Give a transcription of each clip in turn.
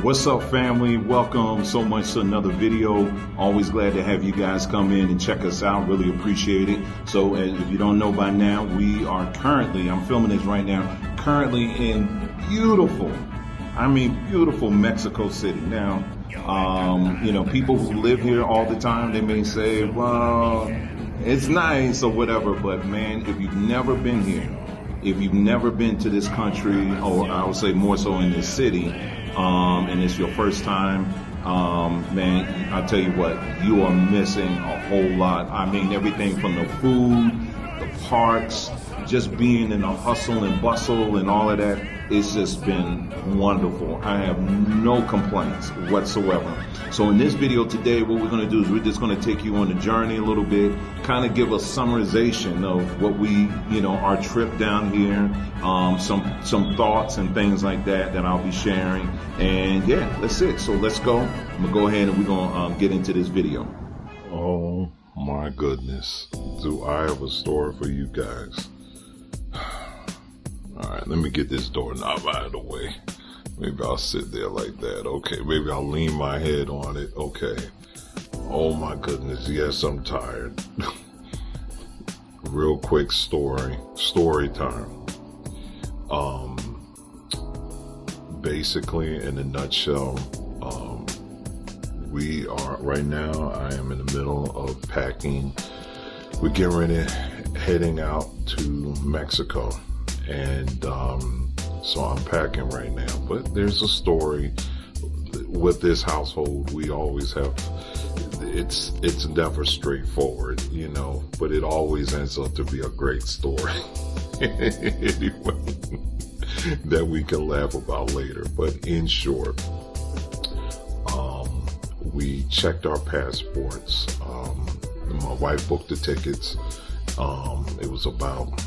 What's up, family? Welcome so much to another video. Always glad to have you guys come in and check us out. Really appreciate it. So if you don't know by now, we are currently, I'm filming this right now, currently in beautiful Mexico City. Now, people who live here all the time, they may say, well, it's nice or whatever, but man, if you've never been here, if you've never been to this country, or I would say more so in this city, and it's your first time, man, I'll tell you what, you are missing a whole lot. I mean, everything from the food, the parks, just being in the hustle and bustle and all of that, it's just been wonderful. I have no complaints whatsoever. So in this video today, what we're going to do is we're just going to take you on the journey a little bit, kind of give a summarization of what we, our trip down here, some thoughts and things like that I'll be sharing. And yeah, that's it. So let's go. I'm going to go ahead and we're going to get into this video. Oh my goodness. Do I have a story for you guys? All right, let me get this doorknob out of the way. Maybe I'll sit there like that. Okay, maybe I'll lean my head on it. Okay. Oh my goodness, yes, I'm tired. Real quick story time. Basically, in a nutshell, we are, right now, I am in the middle of packing. We're getting ready, heading out to Mexico. And so I'm packing right now, but there's a story with this household. We always have, it's never straightforward, but it always ends up to be a great story anyway, that we can laugh about later. But in short, we checked our passports. My wife booked the tickets. It was about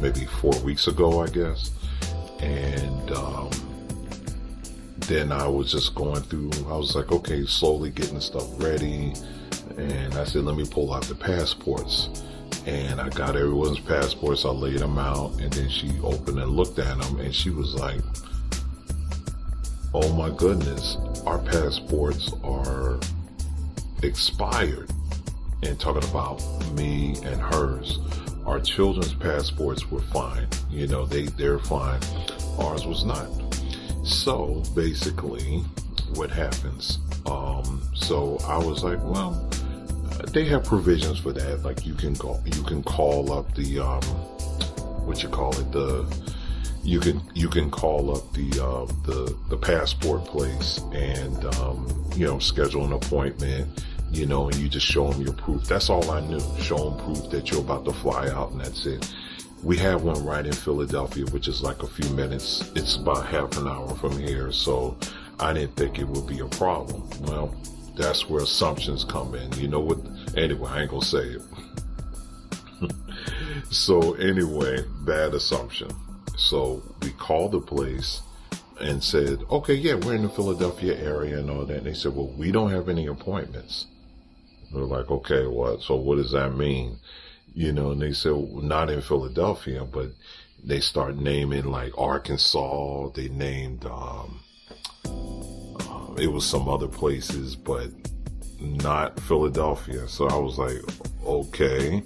maybe 4 weeks ago, I guess. And then I was just going through, I was like, okay, slowly getting stuff ready. And I said, let me pull out the passports. And I got everyone's passports, I laid them out, and then she opened and looked at them, and she was like, oh my goodness, our passports are expired. And talking about me and hers, our children's passports were fine. They're fine. Ours was not. So basically what happens, so I was like, well, they have provisions for that. Like you can call up the, you can call up the passport place and, schedule an appointment. And you just show them your proof. That's all I knew. Show them proof that you're about to fly out, and that's it. We have one right in Philadelphia, which is like a few minutes. It's about half an hour from here, so I didn't think it would be a problem. Well, that's where assumptions come in. You know what? Anyway, I ain't gonna say it. So anyway, bad assumption. So we called the place and said, okay, yeah, we're in the Philadelphia area and all that. And they said, well, we don't have any appointments. We're like, okay, so what does that mean? And they said, well, not in Philadelphia, but they start naming like Arkansas. They named, it was some other places, but not Philadelphia. So I was like, okay,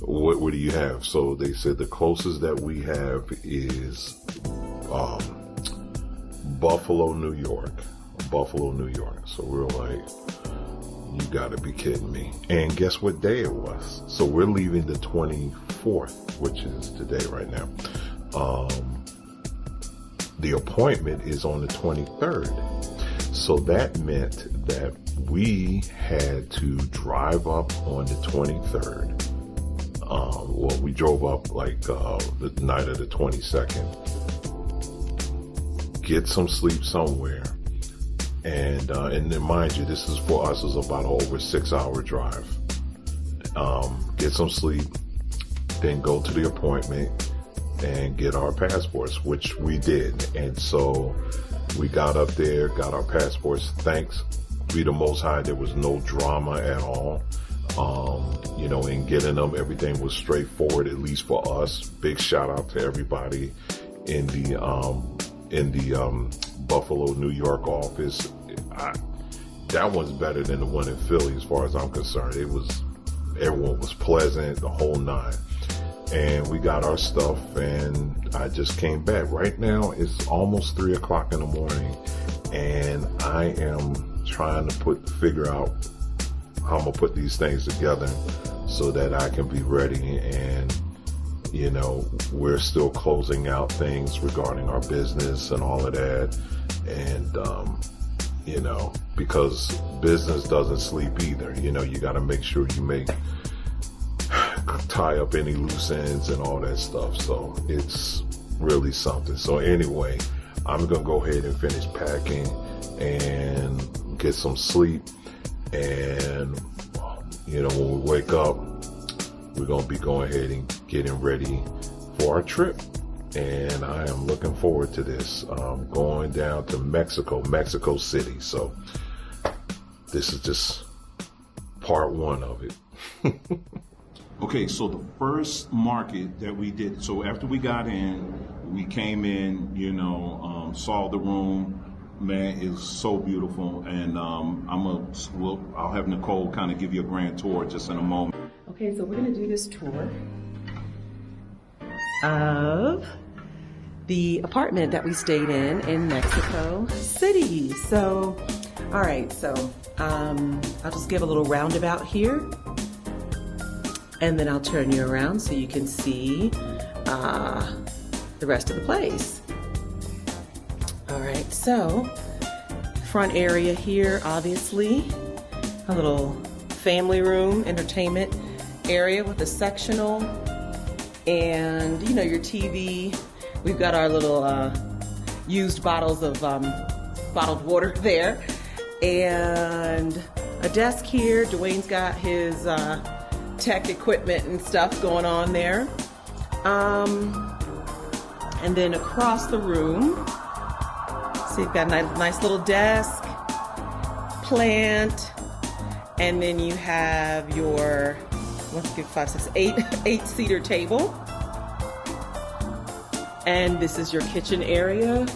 what do you have? So they said the closest that we have is, Buffalo, New York. So we're like, you gotta be kidding me. And guess what day it was? So we're leaving the 24th, which is today right now. The appointment is on the 23rd. So that meant that we had to drive up on the 23rd. Well, we drove up like the night of the 22nd. Get some sleep somewhere. And then mind you, this is for us is about over 6 hour drive. Get some sleep, then go to the appointment and get our passports, which we did. And so we got up there, got our passports. Thanks be the Most High, there was no drama at all. In getting them, everything was straightforward, at least for us. Big shout out to everybody in the in the Buffalo, New York office. That one's better than the one in Philly as far as I'm concerned. Everyone was pleasant, the whole nine. And we got our stuff, and I just came back. Right now, it's almost 3 o'clock in the morning, and I am trying to figure out how I'm gonna put these things together so that I can be ready. And, you know, we're still closing out things regarding our business and all of that. And, you know, because business doesn't sleep either. You know, you got to make sure you tie up any loose ends and all that stuff. So it's really something. So anyway, I'm going to go ahead and finish packing and get some sleep. And, you know, when we wake up, we're going to be going ahead and getting ready for our trip. And I am looking forward to this. Going down to Mexico City. So this is just part one of it. Okay, so the first market that we did, so after we got in, we came in, you know, saw the room. Man, it's so beautiful. And I'll have Nicole kind of give you a grand tour just in a moment. Okay, so we're going to do this tour of the apartment that we stayed in Mexico City. So, all right, so I'll just give a little roundabout here, and then I'll turn you around so you can see the rest of the place. All right, so front area here, obviously, a little family room, entertainment area with a sectional, and, you know, your TV. We've got our little used bottles of bottled water there, and a desk here. Dwayne's got his tech equipment and stuff going on there. And then across the room, so you've got a nice little desk, plant, and then you have your 8-seater table. And this is your kitchen area.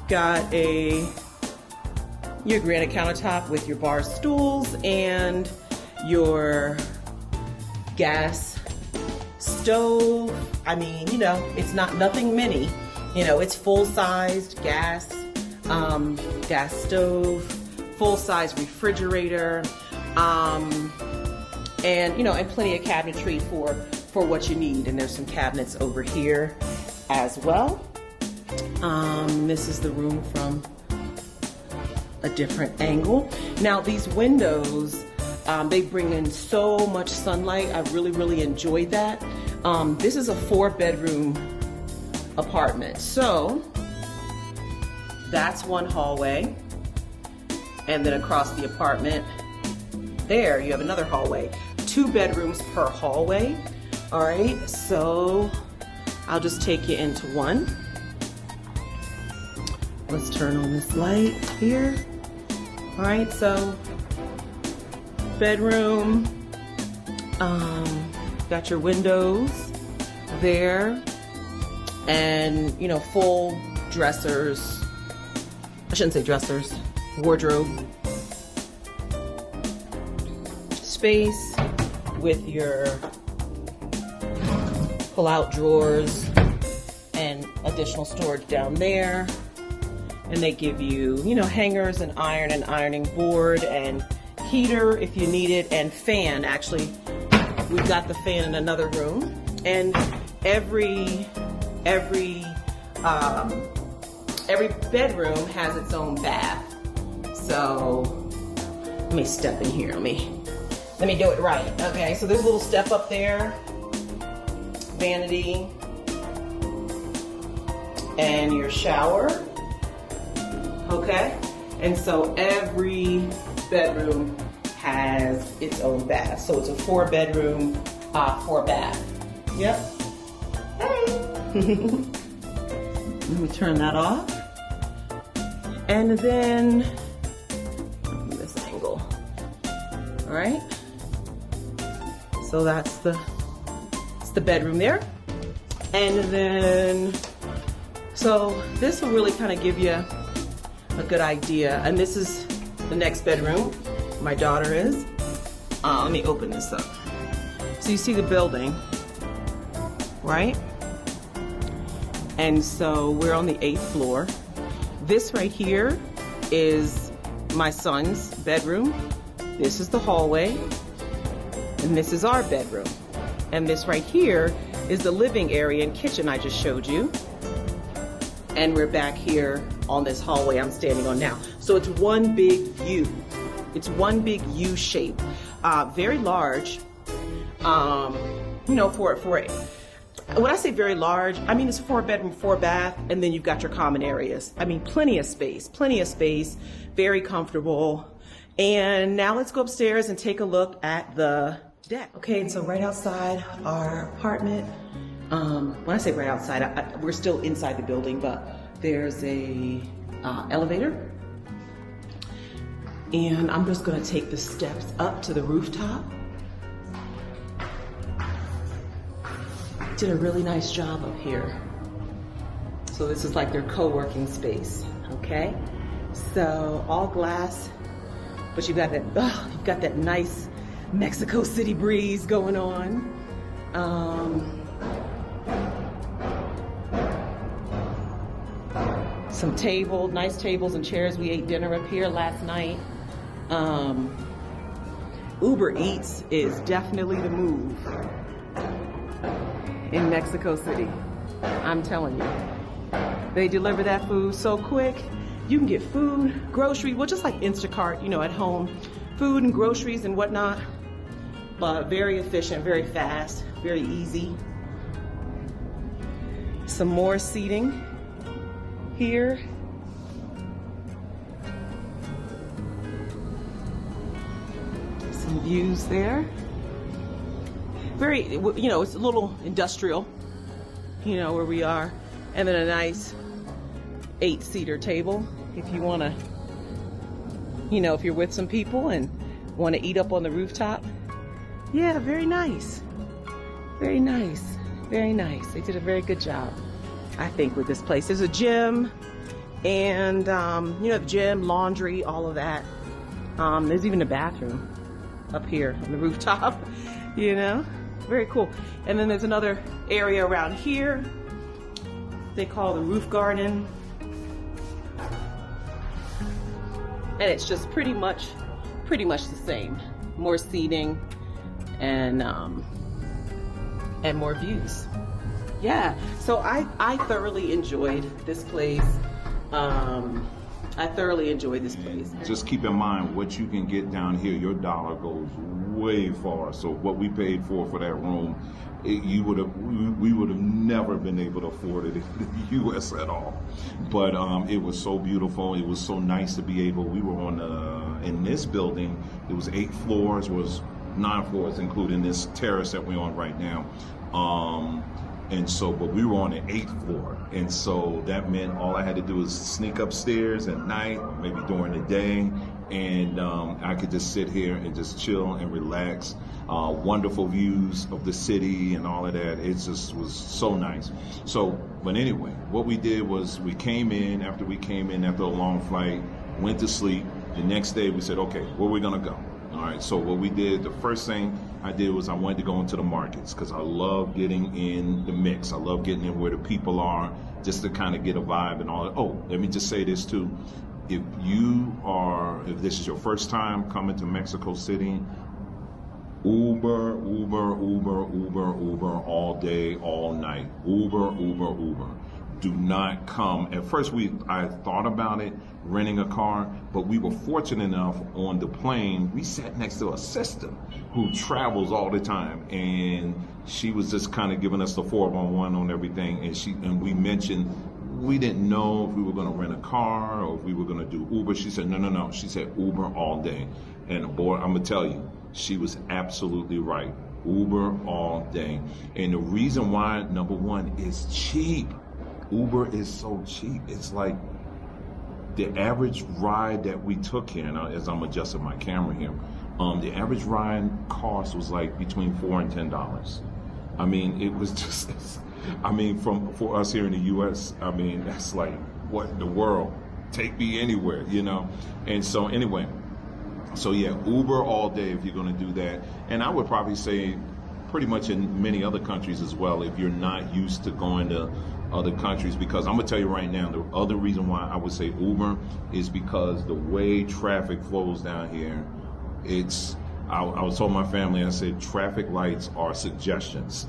Got your granite countertop with your bar stools and your gas stove. I mean, you know, it's nothing mini. You know, it's full-sized gas stove, full-size refrigerator, and, you know, and plenty of cabinetry for what you need. And there's some cabinets over here as well. This is the room from a different angle. Now these windows, they bring in so much sunlight. I really enjoyed that. This is a 4-bedroom apartment. So that's one hallway. And then across the apartment, there you have another hallway. 2 bedrooms per hallway. All right, so I'll just take you into one. Let's turn on this light here. All right, so bedroom, got your windows there, and, you know, full dressers. I shouldn't say dressers, wardrobe space with your pull-out drawers and additional storage down there. And they give you, you know, hangers and ironing board and heater if you need it, and fan. Actually, we've got the fan in another room. And every bedroom has its own bath. So let me step in here. Let me do it right. Okay, so there's a little step up there, vanity, and your shower. Okay, and so every bedroom has its own bath. So it's a 4-bedroom, 4-bath. Yep. Hey. Let me turn that off. And then from this angle. All right. So it's the bedroom there. And then So this will really kind of give you a good idea. And this is the next bedroom. My daughter is. Let me open this up. So you see the building, right? And so we're on the 8th floor. This right here is my son's bedroom. This is the hallway. And this is our bedroom. And this right here is the living area and kitchen I just showed you. And we're back here on this hallway I'm standing on now. So it's one big U. It's one big U shape. Very large. You know, for when I say very large, I mean it's a 4-bedroom, 4-bath, and then you've got your common areas. I mean, plenty of space, very comfortable. And now let's go upstairs and take a look at the deck. Okay, and so right outside our apartment, when I say right outside, we're still inside the building, but there's a elevator. And I'm just gonna take the steps up to the rooftop. Did a really nice job up here. So this is like their co-working space, okay? So all glass, but you've got that nice Mexico City breeze going on. Some nice tables and chairs. We ate dinner up here last night. Uber Eats is definitely the move in Mexico City. I'm telling you. They deliver that food so quick. You can get food, groceries, well, just like Instacart, you know, at home. Food and groceries and whatnot. But very efficient, very fast, very easy. Some more seating here. Some views there. Very, you know, it's a little industrial, you know, where we are. And then a nice 8-seater table if you want to, you know, if you're with some people and want to eat up on the rooftop. Yeah, very nice. Very nice. Very nice. They did a very good job, I think, with this place. There's a gym and, you know, the gym, laundry, all of that. There's even a bathroom up here on the rooftop, you know. Very cool. And then there's another area around here they call the roof garden. And it's just pretty much the same. More seating and more views. Yeah, so I thoroughly enjoyed this place. I thoroughly enjoyed this place. Just keep in mind what you can get down here. Your dollar goes way far. So what we paid for that room, we would have never been able to afford it in the U.S. at all. But it was so beautiful. It was so nice to be able. We were on in this building. It was 8 floors, was 9 floors, including this terrace that we're on right now. And so, but we were on the 8th floor. And so that meant all I had to do was sneak upstairs at night, or maybe during the day. And I could just sit here and just chill and relax. Wonderful views of the city and all of that. It just was so nice. So, but anyway, what we did was we came in after a long flight, went to sleep. The next day we said, okay, where are we gonna go? All right, so what we did, the first thing I did was I wanted to go into the markets because I love getting in the mix. I love getting in where the people are just to kind of get a vibe and all that. Oh, let me just say this too. If this is your first time coming to Mexico City, Uber all day, all night. Uber. Do not come. At first I thought about it, renting a car, but we were fortunate enough on the plane, we sat next to a sister who travels all the time, and she was just kind of giving us the 411 on everything, and we mentioned we didn't know if we were going to rent a car or if we were going to do Uber. She said, no. She said Uber all day. And boy, I'm going to tell you, she was absolutely right. Uber all day. And the reason why, number one, is cheap. Uber is so cheap. It's like the average ride that we took here, and as I'm adjusting my camera here, the average ride cost was like between $4 and $10. I mean, it was just, I mean, for us here in the U.S., I mean, that's like, what in the world? Take me anywhere, you know? And so anyway, so yeah, Uber all day if you're going to do that. And I would probably say pretty much in many other countries as well, if you're not used to going to other countries, because I'm going to tell you right now, the other reason why I would say Uber is because the way traffic flows down here, I was told my family, I said, traffic lights are suggestions.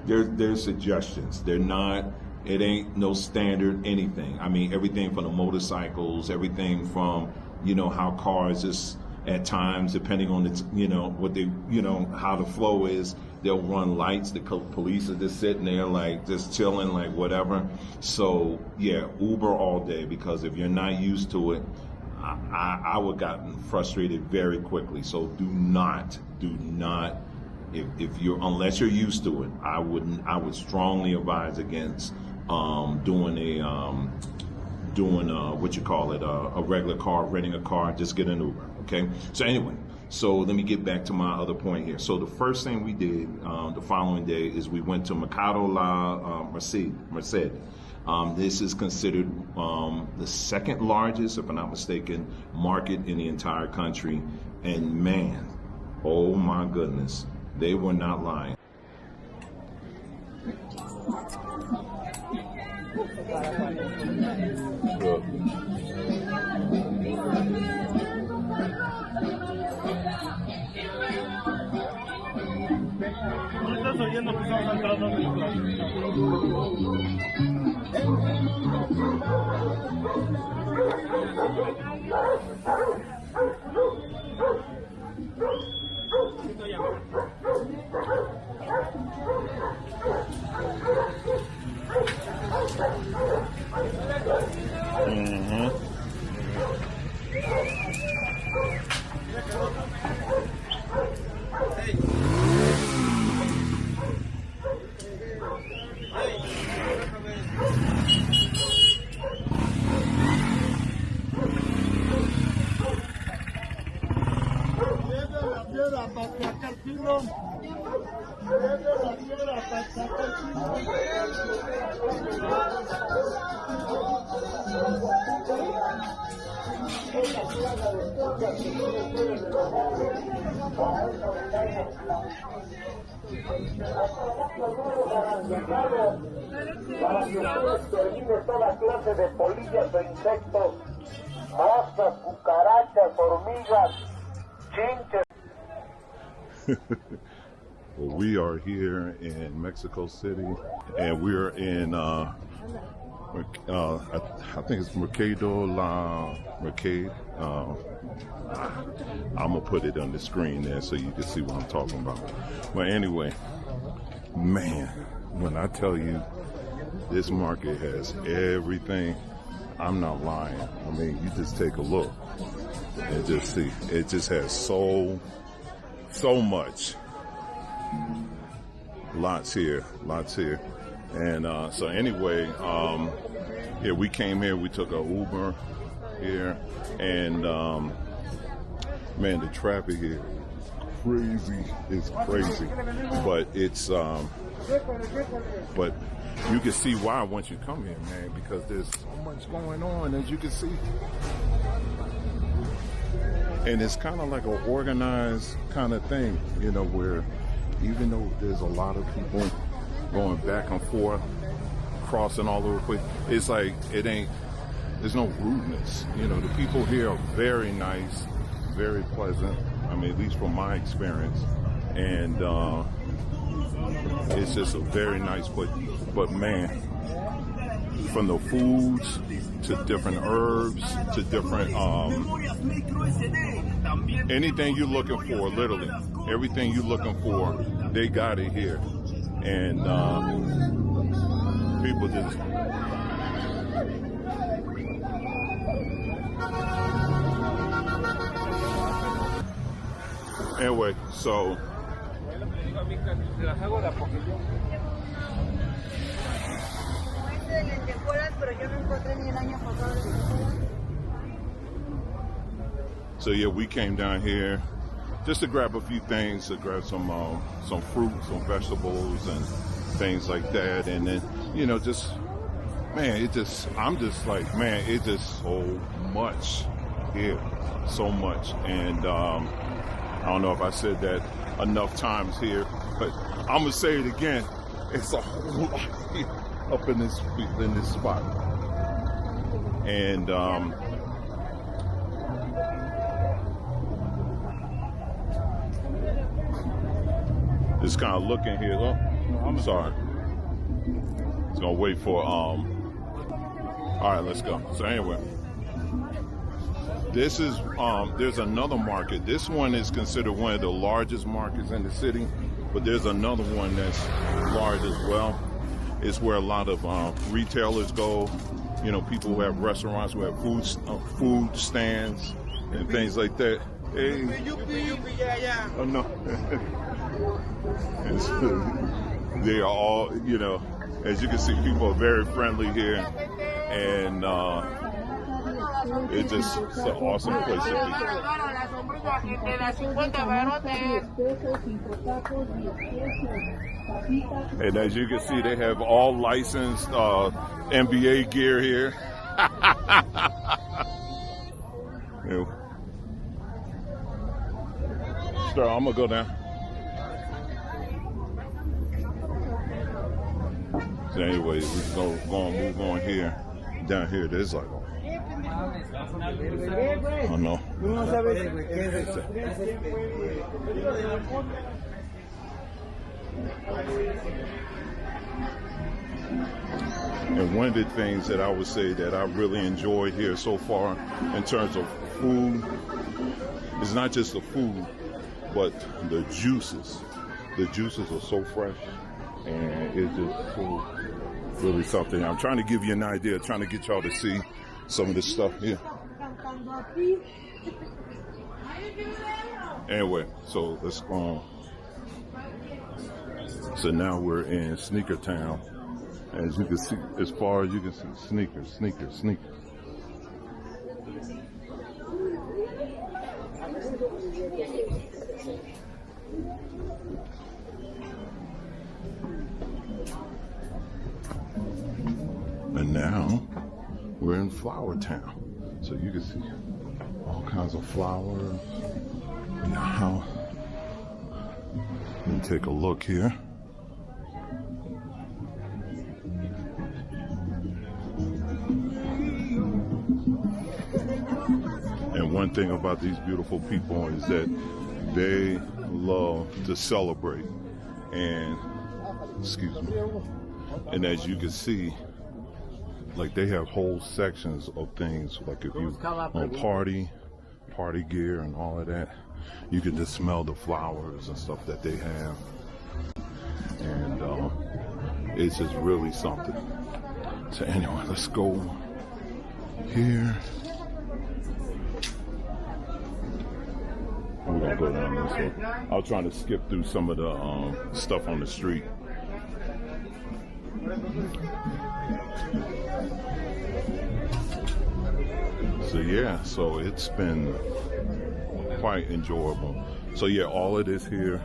They're suggestions. They're not, it ain't no standard anything. I mean, everything from the motorcycles, everything from, you know, how cars just at times, depending on the, you know, what they, you know, how the flow is, they'll run lights. The police are just sitting there like just chilling, like whatever. So yeah, Uber all day, because if you're not used to it, I would have gotten frustrated very quickly. So do not, if you're, unless you're used to it, I would strongly advise against doing what you call it, a regular car, renting a car. Just get an Uber, okay? So anyway, so let me get back to my other point here. So the first thing we did the following day is we went to Mercado La Merced. This is considered the second largest, if I'm not mistaken, market in the entire country. And man, oh my goodness, they were not lying. Para que ustedes exterminen toda clase de polillas e insectos, moscas, cucarachas, hormigas, chinches. Well, we are here in Mexico City, and we're in, I think it's Mercado La Merced. I'm going to put it on the screen there so you can see what I'm talking about. But anyway, man, when I tell you this market has everything, I'm not lying. I mean, you just take a look and just see. It just has so much. Lots here. And so anyway, yeah, we came here, we took a Uber here, and man, the traffic here is crazy. But it's but you can see why once you come here, man, because there's so much going on, as you can see. And it's kind of like an organized kind of thing, you know, where even though there's a lot of people going back and forth, crossing all over the place, it's like there's no rudeness. You know, the people here are very nice, very pleasant. I mean, at least from my experience. And it's just a very nice place. But man, from the foods to different herbs to different anything you're looking for, literally everything you're looking for, they got it here. And people just anyway, so so yeah, we came down here just to grab a few things, to grab some fruit, some vegetables, and things like that. And then, you know, just, man, I'm just like, man, it's just so much here, so much. And I don't know if I said that enough times here, but I'm gonna say it again. It's a whole lot here up in this spot. And just kind of looking here. Oh, I'm sorry. It's gonna wait for all right, let's go. So anyway, this is there's another market. This one is considered one of the largest markets in the city, but there's another one that's large as well. It's where a lot of retailers go. You know, people who have restaurants, who have food stands and things like that. Hey. Oh no. They are all, you know, as you can see, people are very friendly here, and it's just an awesome place to be. And as you can see, they have all licensed NBA gear here. So I'm gonna go down. So anyway, we're going to move on here. Down here, there's like, oh no. And one of the things that I would say that I really enjoyed here so far in terms of food is not just the food, but the juices. The juices are so fresh, and it's just so really something. I'm trying to give you an idea, trying to get y'all to see some of this stuff here. Anyway, so let's go on. So now we're in Sneaker Town. As you can see, as far as you can see, sneakers. And now we're in Flower Town. So you can see all kinds of flowers. Now, let me take a look here. And one thing about these beautiful people is that they love to celebrate. And, excuse me. And as you can see, like they have whole sections of things, like if you want party gear and all of that, you can just smell the flowers and stuff that they have. And it's just really something. So anyway, let's go here. We're gonna go down this way. I was trying to skip through some of the stuff on the street. So yeah, so it's been quite enjoyable. So yeah, all of this here.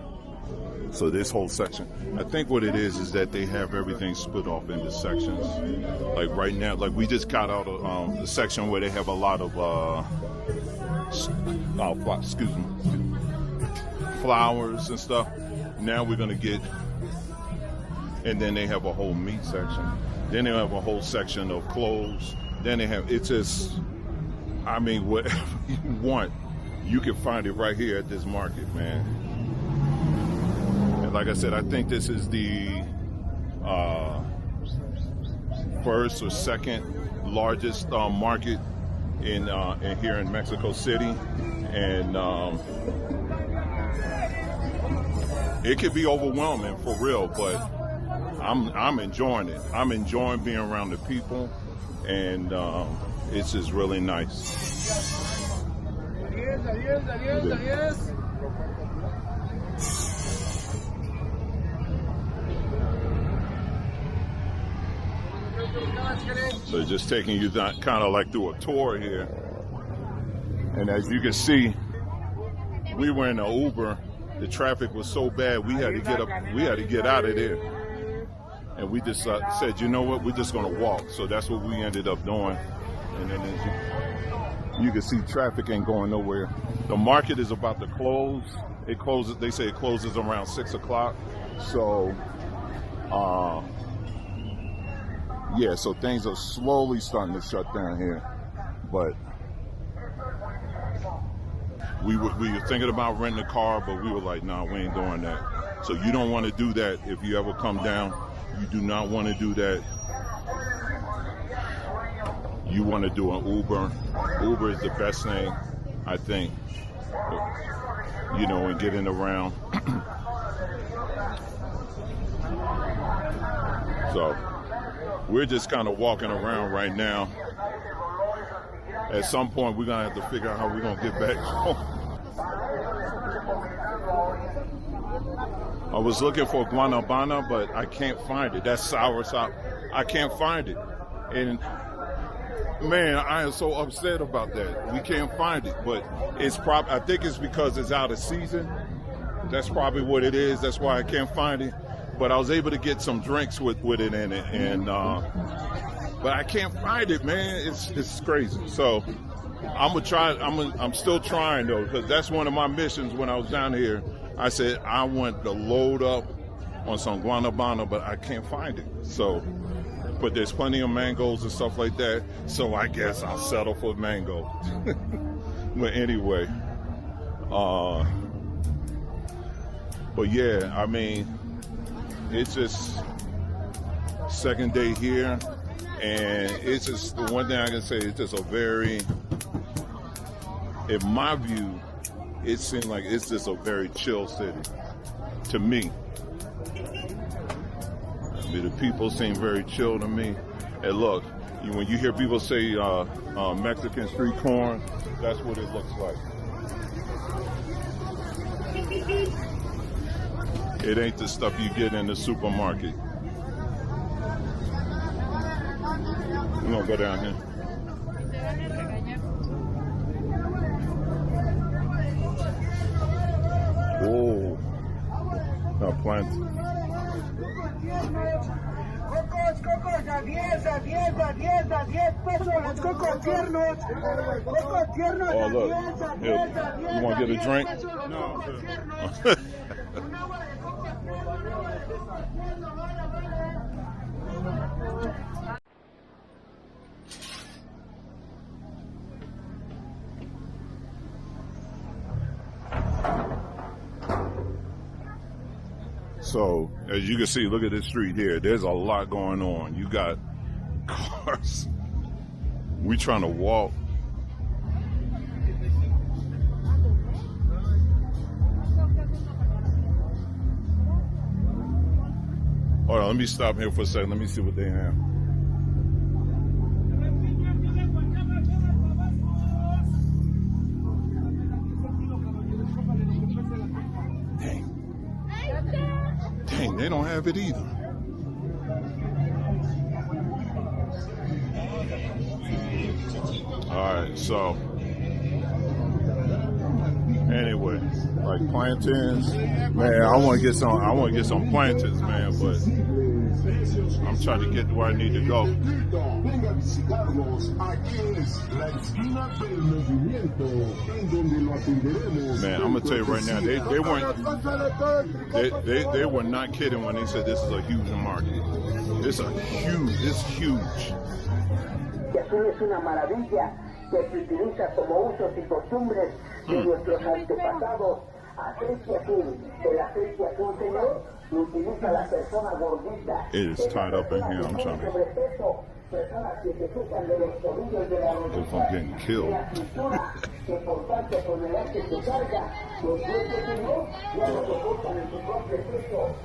So this whole section, I think what it is that they have everything split off into sections. Like right now, like we just got out of the section where they have a lot of flowers and stuff. Now we're gonna get, and then they have a whole meat section. Then they have a whole section of clothes. Then they have, it's just, I mean, whatever you want, you can find it right here at this market, man. And like I said, I think this is the first or second largest market in here in Mexico City, and it could be overwhelming for real, but I'm enjoying it. I'm enjoying being around the people, and it's just really nice. So just taking you kind of like through a tour here, and as you can see, we were in an Uber. The traffic was so bad, we had to get up. We had to get out of there. And we just said, you know what, we're just going to walk. So that's what we ended up doing. And then as you can see, traffic ain't going nowhere. The market is about to close. It closes, they say it closes around 6 o'clock. So, yeah, so things are slowly starting to shut down here. But we were thinking about renting a car, but we were like, nah, we ain't doing that. So you don't want to do that if you ever come down. You do not want to do that. You want to do an Uber. Uber is the best thing, I think, you know, in getting around. So we're just kind of walking around right now. At some point, we're going to have to figure out how we're going to get back home. I was looking for guanabana, but I can't find it. That's sour sop. I can't find it. And man, I am so upset about that. We can't find it, but it's I think it's because it's out of season. That's probably what it is. That's why I can't find it. But I was able to get some drinks with it in it, and but I can't find it, man. It's crazy. So I'm gonna try. I'm still trying though, because that's one of my missions when I was down here. I said I want to load up on some guanabana, but I can't find it. So, but there's plenty of mangoes and stuff like that. So I guess I'll settle for mango. But anyway, but yeah, I mean, it's just second day here, and it's just the one thing I can say. It's just a very, in my view, it seems like it's just a very chill city to me. I mean, the people seem very chill to me. And look, when you hear people say Mexican street corn, that's what it looks like. It ain't the stuff you get in the supermarket. We're gonna go down here. Whoa, now plant. Cocos, a 10 pesos los cocos tiernos. Cocos tiernos Oh, a look. 10, a 10, Here, a 10. you want to get a drink? No. So, as you can see, look at this street here. There's a lot going on. You got cars. We trying to walk. Hold on, let me stop here for a second. Let me see what they have. Dang, they don't have it either. All right, so anyway, like plantains, man. I want to get some. I want to get some plantains, man. But I'm trying to get to where I need to go. Man, I'm gonna tell you right now, they were not kidding when they said this is a huge market. It's huge. Que azul es una maravilla que se utiliza como usos y costumbres de nuestros antepasados. Aceite azul, el aceite azul, señor, lo utiliza la persona gordita. It is tied up in here. I'm trying to. Personas que se quejan de los tobillos de la If I'm getting killed. la cintura, que por tanto con el arte que carga, los huesos, señor, ya no soportan en su propio peso.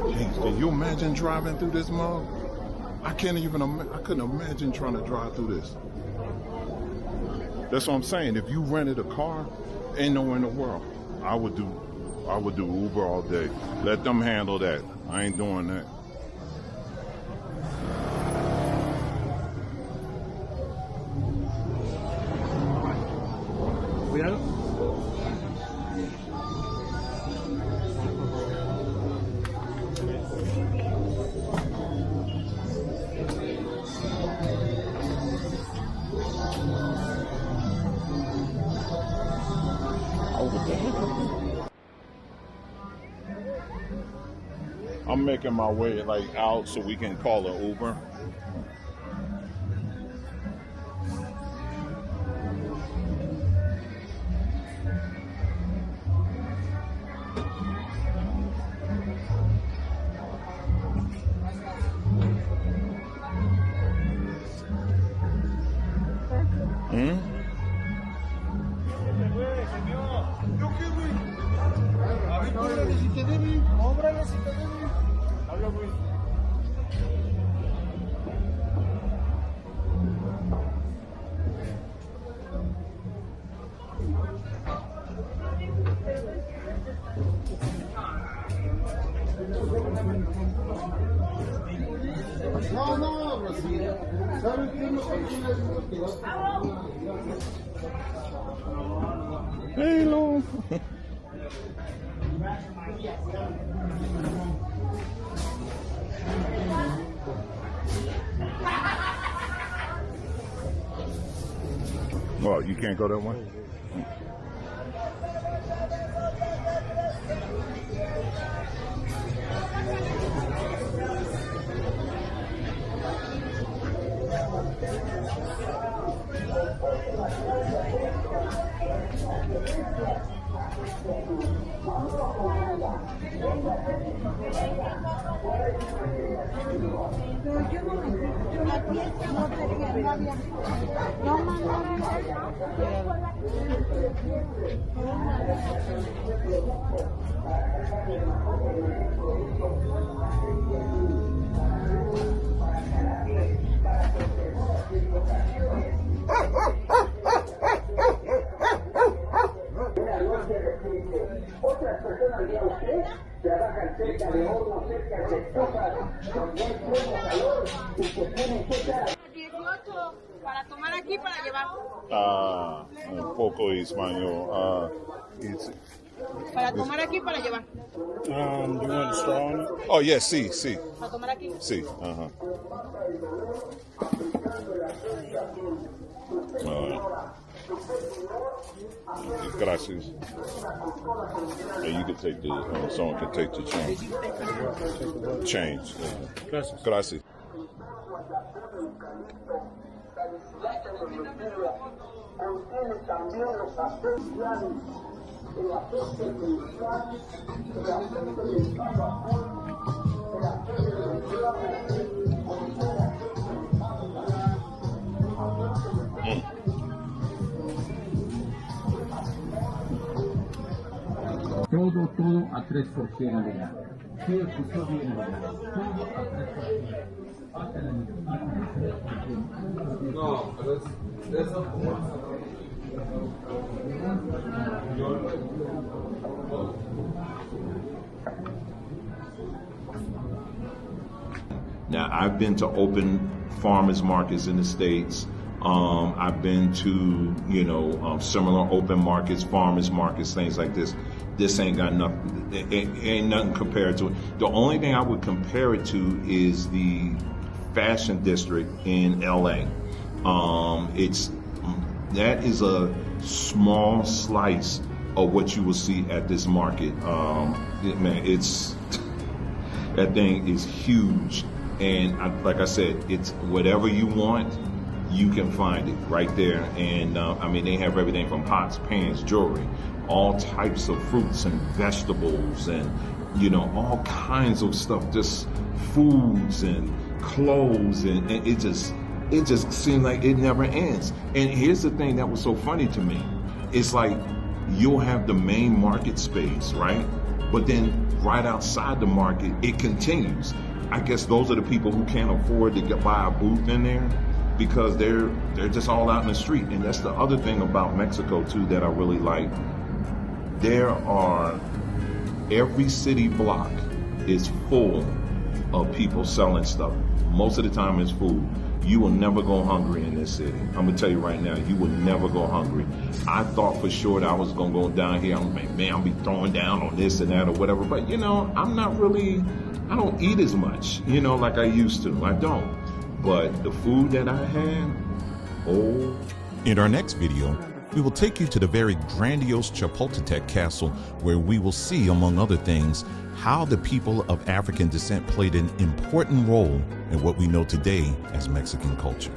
Jeez, can you imagine driving through this mall? I couldn't imagine trying to drive through this. That's what I'm saying. If you rented a car, ain't nowhere in the world. I would do Uber all day. Let them handle that. I ain't doing that. I'm making my way like out so we can call an Uber. Hello. Oh, you can't go that way? Otras personas de usted trabajan cerca de hornos, cerca de estufas, donde hay pleno calor y que tienen que estar 18 para tomar aquí para llevar. Un poco español. Para tomar aquí para llevar. Do you want a straw on it? Oh, yes, sí, sí, Para tomar aquí. sí. Gracias. Yeah, you can take the, someone can take the change. Change. Gracias. Gracias. contiene también los aspectos el aspecto mental, el aspecto del vapor, el aspecto del todo a 3 porciones de nada. ¿Qué escuchó bien de nada? Todo a 3 porciones. Hasta la mitad. No, pero es eso. Now, I've been to open farmers markets in the States. I've been to, similar open markets, farmers markets, things like this. This ain't got nothing, ain't nothing compared to it. The only thing I would compare it to is the fashion district in LA. That is a small slice of what you will see at this market. That thing is huge. And like I said, it's whatever you want, you can find it right there. And they have everything from pots, pans, jewelry, all types of fruits and vegetables and, all kinds of stuff, just foods and clothes. And it just seemed like it never ends. And here's the thing that was so funny to me. It's like you'll have the main market space, right? But then right outside the market, it continues. I guess those are the people who can't afford to buy a booth in there because they're just all out in the street. And that's the other thing about Mexico too that I really like. Every city block is full of people selling stuff. Most of the time it's food. You will never go hungry in this city. I'm gonna tell you right now, you will never go hungry. I thought for sure that I was gonna go down here. I'm like, man, I'll be throwing down on this and that or whatever. But I don't eat as much, like I used to. I don't. But the food that I had, In our next video, We will take you to the very grandiose Chapultepec Castle, where we will see, among other things, how the people of African descent played an important role in what we know today as Mexican culture.